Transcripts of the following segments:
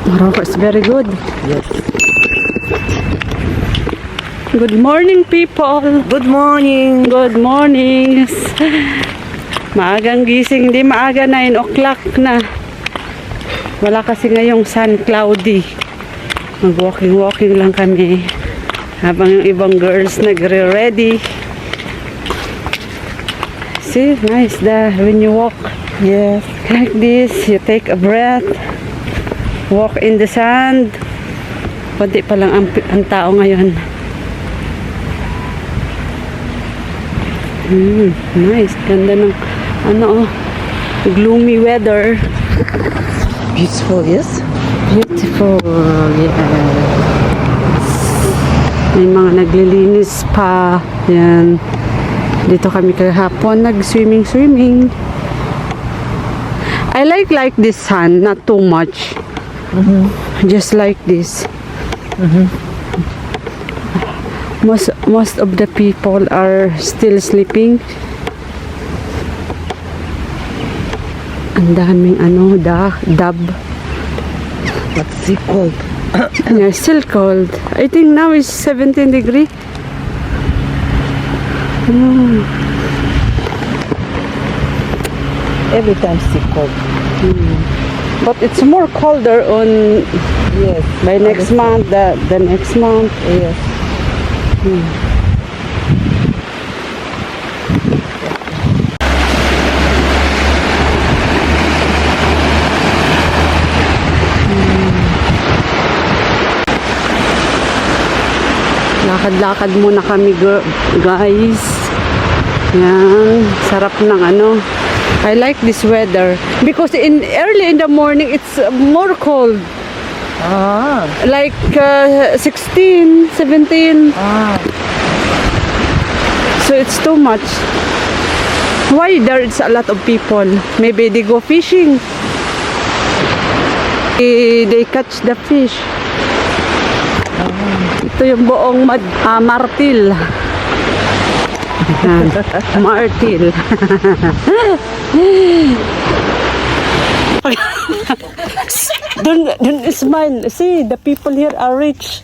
Morocco is very good. Yes. Good morning, people. Good morning. Good morning. Maagang gising, di maaga, 9 o'clock na. Wala kasi ngayong sun, cloudy. Mag-walking lang kami. Habang yung ibang girls nagre-ready. See, nice when you walk. Yes. Like this, you take a breath. Walk in the sand. Kunti pa lang ang tao ngayon. Nice. Ganda ng gloomy weather. Beautiful, yes? Beautiful. Yes. May mga naglilinis pa. Yan. Dito kami kahapon nag-swimming. I like this sun, not too much. Just like this. Most of the people are still sleeping. Ang daming dab. What's it called? Yeah, still cold. I think now is 17 degree. Every time it's cold. But it's more colder on Yes. by next month. The next month. Yes. Lakad-lakad muna kami, guys. Yan, sarap ng I like this weather because early in the morning it's more cold. Like 16, 17. So it's too much. Why there's a lot of people? Maybe they go fishing. They catch the fish. Ito yung buong martil. Martil. Don't smile. See, the people here are rich.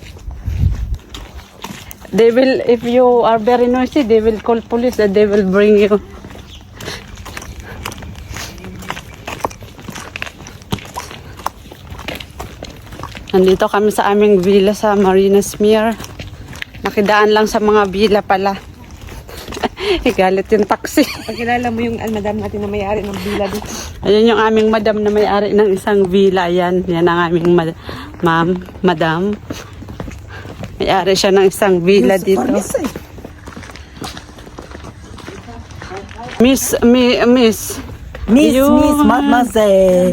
They will, if you are very noisy, they will call police and they will bring you. Nandito kami sa aming villa sa Marinas Mir. Nakidaan lang sa mga villa pala. Galit yung taxi. Pagkilala mo yung madam natin na may-ari ng villa dito. Ayan yung aming madam na may-ari ng isang villa. Yan ang aming madam. May-ari siya ng isang villa dito. Miss, mademoiselle.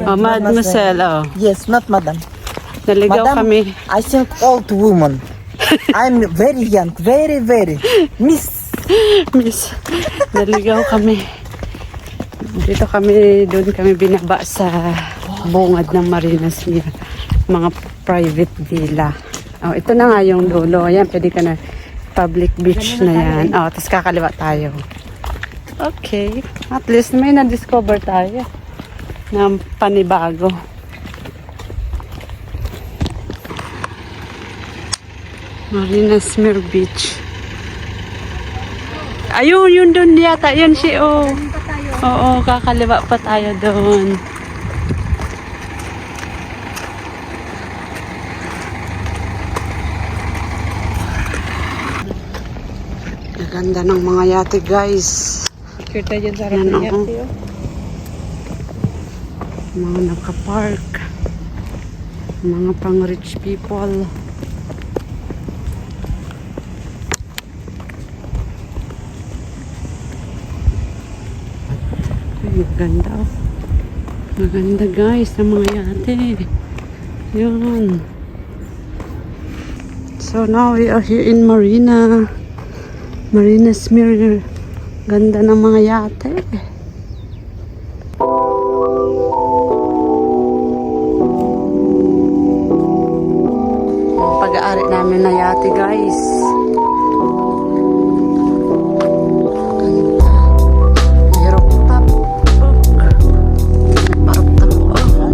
Oh, mademoiselle. Oh. Yes, not madam. Naligaw Madam, kami. I think old woman. I'm very young, very. Miss. Naligaw kami. Doon kami binaba sa bungad ng Marinas Mir. Mga private villa. Oh, ito na nga yung dulo. Ayan, pwede ka na. Public beach na yan. Oh, tapos kakaliwa tayo. Okay. At least may na-discover tayo ng panibago. Marinas Mir Beach. Ayun, yun doon yata. Yan siya, oh. Oo, kakaliwa pa tayo doon. Ganda ng mga yate, guys. Picture tayo dyan sa harap Yan, ng oo. yate, oh. Mga nakapark. Mga pang rich people. Maganda. Maganda, guys, ang mga yate. Yun. So now we are here in Marinas Mir. Ganda ng mga yate. Pag-aari namin na yate, guys. Ganda. May rooftop. May pa-rooftop.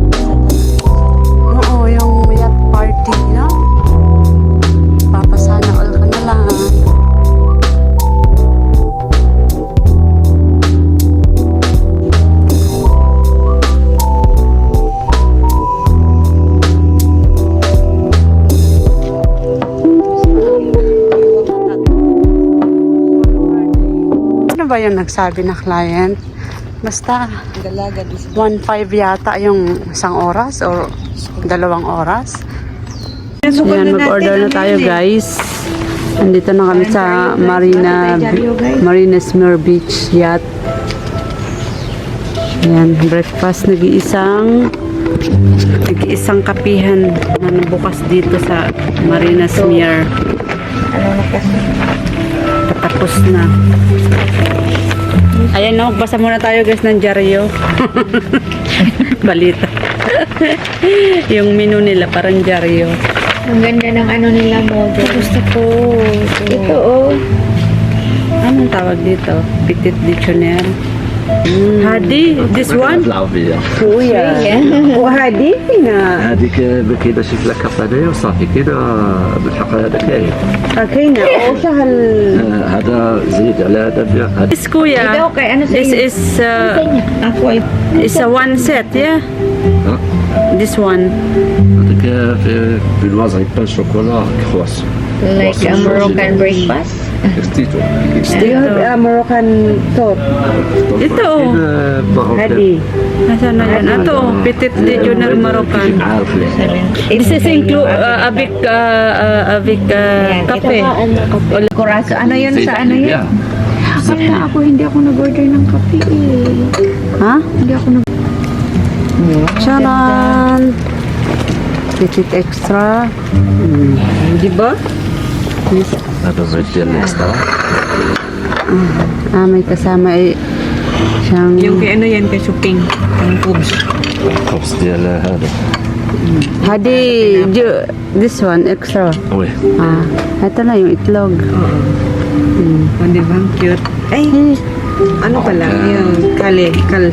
ba yung nagsabi na client? Basta, Galaga di sa 1.5 yata yung isang oras or 2 oras. Yan, mag-order na tayo guys. Nandito na kami sa Marinas Mir Beach Yacht. Yan, breakfast. Nag-iisang kapihan na nabukas dito sa Marinas Mir. Tapos na. Ayan no, basa muna tayo guys ng dyaryo. Balita. Yung menu nila parang dyaryo. Ang ganda ng ano nila model. Gusto ko. Ito oh. Anong tawag dito? Petit dictionnaire. Hadi, this one? العربية Kuya. وهذه هنا هذيك كذا شكلها كفانية وصافي كذا بالحق هذا كاين كاينة وشهل هذا زيد على هذا بيع هذا This kuya. Ikaw kay ano sa This iyo? is Ako ay is a one set, yeah? This one. هذاك في بالوضع بان شوكولا كرواسون like a Moroccan breakfast. اختيتو Do you have a Moroccan thought? Ito oh. Nasaan na yan? Ito oh. Petit dictionnaire Moroccan. عارف ليه This is include avec kape. Kuraso. Ano yun sa ano yun? Yeah. Ako hindi ako nag-order ng kape eh. Ha? Hindi ako nag Charan! Petit extra. Di ba? هذا زيت ديال الاكسترا May kasama siyang... Yung kay ano yan, kay Suping. Yung cubes. الخبز ديال هذا Hadi, this one, extra. وي Ito na yung itlog. O, di ba? Cute. Ay, ano pala? Yung kale. Kale.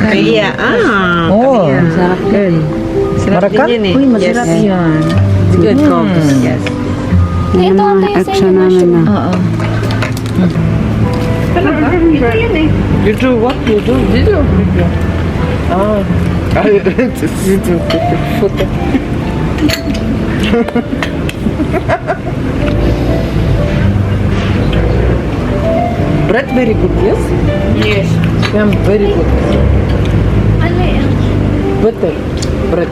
Kaya, Oh, sarap yun. sarap din yun eh. Uy, masarap yun. Good cubes. Yes. Yan ang mga extra namin na. Oo. You do what? You do video? Bread very good, yes? Yes. Yeah, very good. Butter. Bread.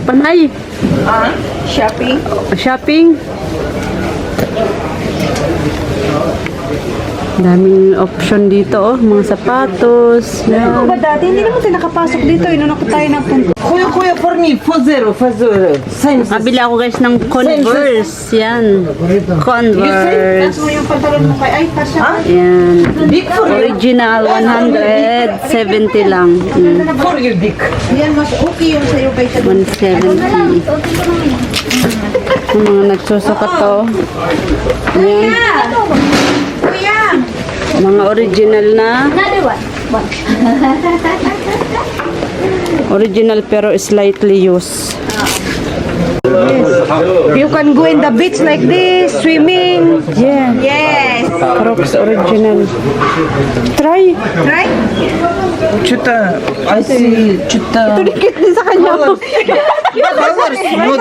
Panay. Shopping. Shopping. Daming option dito oh, mga sapatos. Ano Yan. ba dati? Hindi naman tayo nakapasok dito. Inunok tayo ng punta. Kuya, for me. For zero. Same. Kabili ako guys ng Converse. Yan. Converse. Mo yung pantalon mo kay. Ay, pasya. Yan. Big for you. Original 170 lang. For you, Dick. Yan, mas okay yung sa'yo kay 170. Yung mga nagsusukat to. Yan. Kuya! Mga original na. Original pero slightly used. You can go in the beach like this, swimming. Yeah. Yes! Crocs original. Try. Right? Chuta, I see, chuta. Tulikit din sa kanya. Our smooth.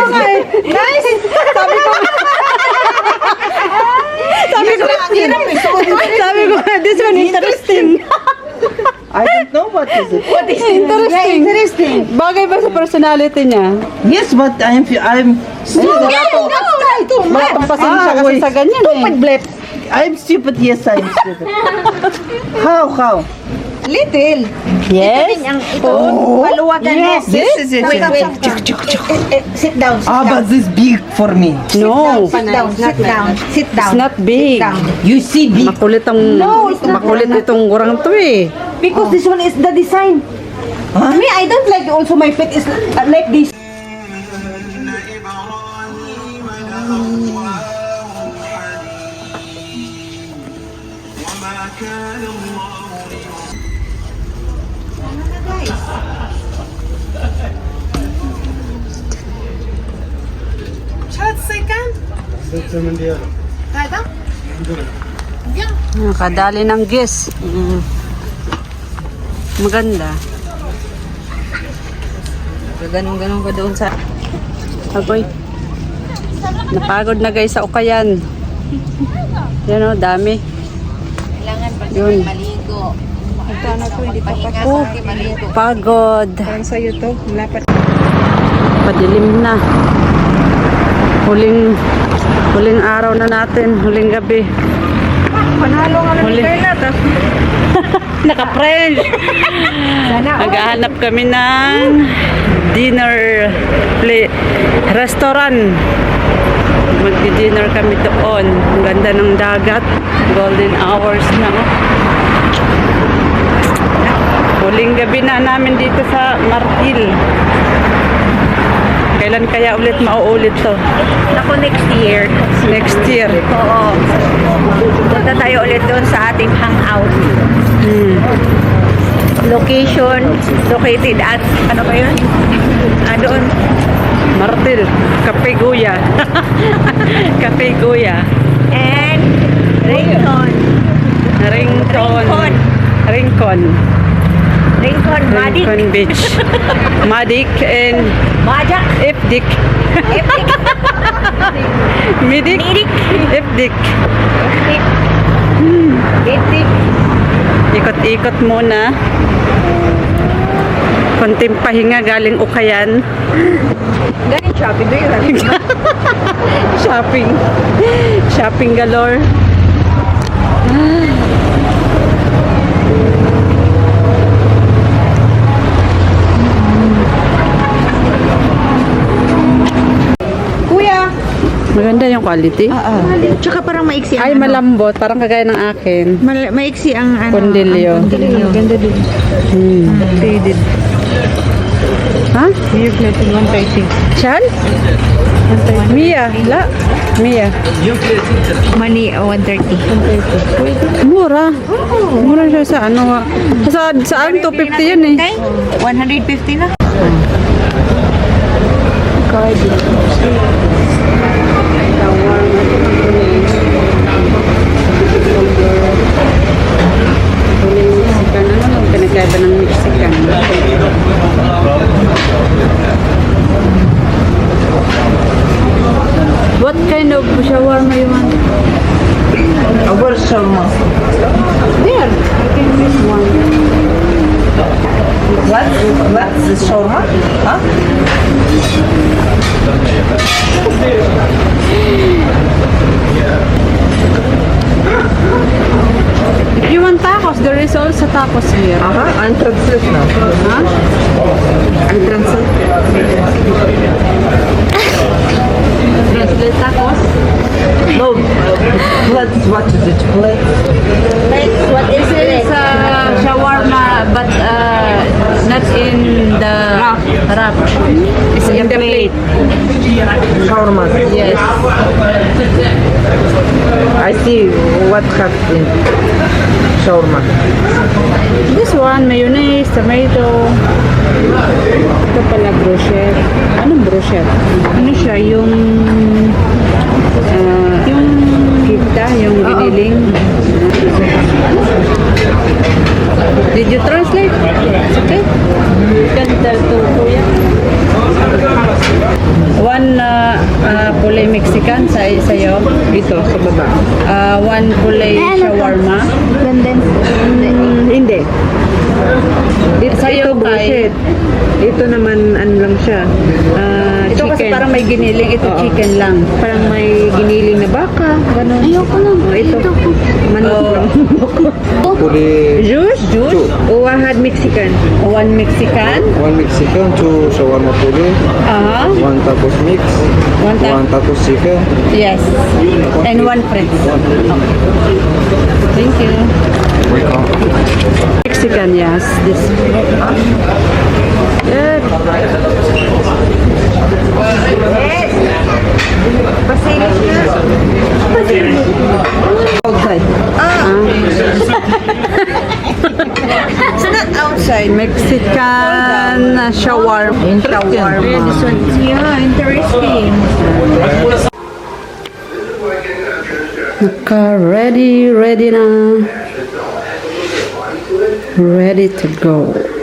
Sabi ko, this one interesting. I don't know what is it. Interesting. Bagay ba sa personality niya? Yes, but I'm stupid. Pasensya kasi wait. sa ganyan eh. I'm stupid. Yes, I'm stupid. How? Little. Yes. Paluwagan mo. This is it. Wait. Sit down. Ah, but this big for me. No. Sit down. It's not big. You see big. Makulit makulit itong gurang to eh. Because this one is the design. Huh? Me, I don't like also my pet is like this. Kadali ng gis. Maganda. Ganun ka doon sa... Agoy. Napagod na guys sa ukayan. Yan o, dami. Kailangan pa Yun. maligo. Oh, pagod. Parang sa'yo to. Lapat. Padilim na. Huling araw na natin. Huling gabi. Panalo nga Huli. na. Naka-French. Naghahanap kami ng dinner restaurant. Magdi-dinner kami doon. Ang ganda ng dagat. Golden hours na. Huling gabi na namin dito sa Martil. Kailan kaya ulit mauulit to? Ako next year. Next year. Oo. Punta tayo ulit doon sa ating hangout. Location, located at, ano ba yun? Doon. Martil. Cafe Guya. Cafe Guya. And, Rincon. Rincon. Madik. Rincon Beach. Madik and Majak. Ipdik. Midik. Ipdik. Ipdik. Ikot-ikot muna. Konting pahinga galing Ukayan. Galing shopping. Do you have Shopping. Shopping galore. Kuya. Maganda yung quality. Tsaka parang maiksi Ay, malambot. Parang kagaya ng akin. maiksi ang ano. Kondilyo. Ganda din. Faded. Ha? May plated 130. Chan? Mia. La. Mia. Money 130. Mura. Mura siya sa ano. Saan 250 yan eh. Okay? 150 na. Mexican. Ano ang pinagkaiba ng Mexican? What kind of shawarma you want? Our shawarma. There. I can miss one. What's the shawarma? Huh? If you want tacos, there is also tacos here. I'm translate now. Huh? I'm translate. Translate tacos. No, what is it? Plate? What is This is shawarma, but not in the wrap. It's in the plate. Shawarma. Yes. I see what have in shawarma. This one, mayonnaise, tomato. Ito pala brochure. Anong brochure? Ano siya? Yung kita, yung giniling. Did you translate? It's okay? Ganda to, kuya. Mexican sa'yo? Ito, sa baba. One kulay shawarma. London. Hindi. Ito Sa'yo, buset. Ito naman, ano lang siya. Ito kasi Chicken. parang may giniling, ito Oo. chicken lang. Parang may giniling na baka. Ganun. Ayoko lang. Ito. Manok Oh. lang. Puli Juice? Juice? Uwahad Mexican. One Mexican. one Mexican, two shawarma puli, Aha. one tacos mix, One ta- one tacos chicken. Yes. And one fries. Thank you. Mexican, yes. This. Good. Outside. It's not outside. Mexican shawarma. Shawarma. Yeah, interesting. Ready na. Ready to go.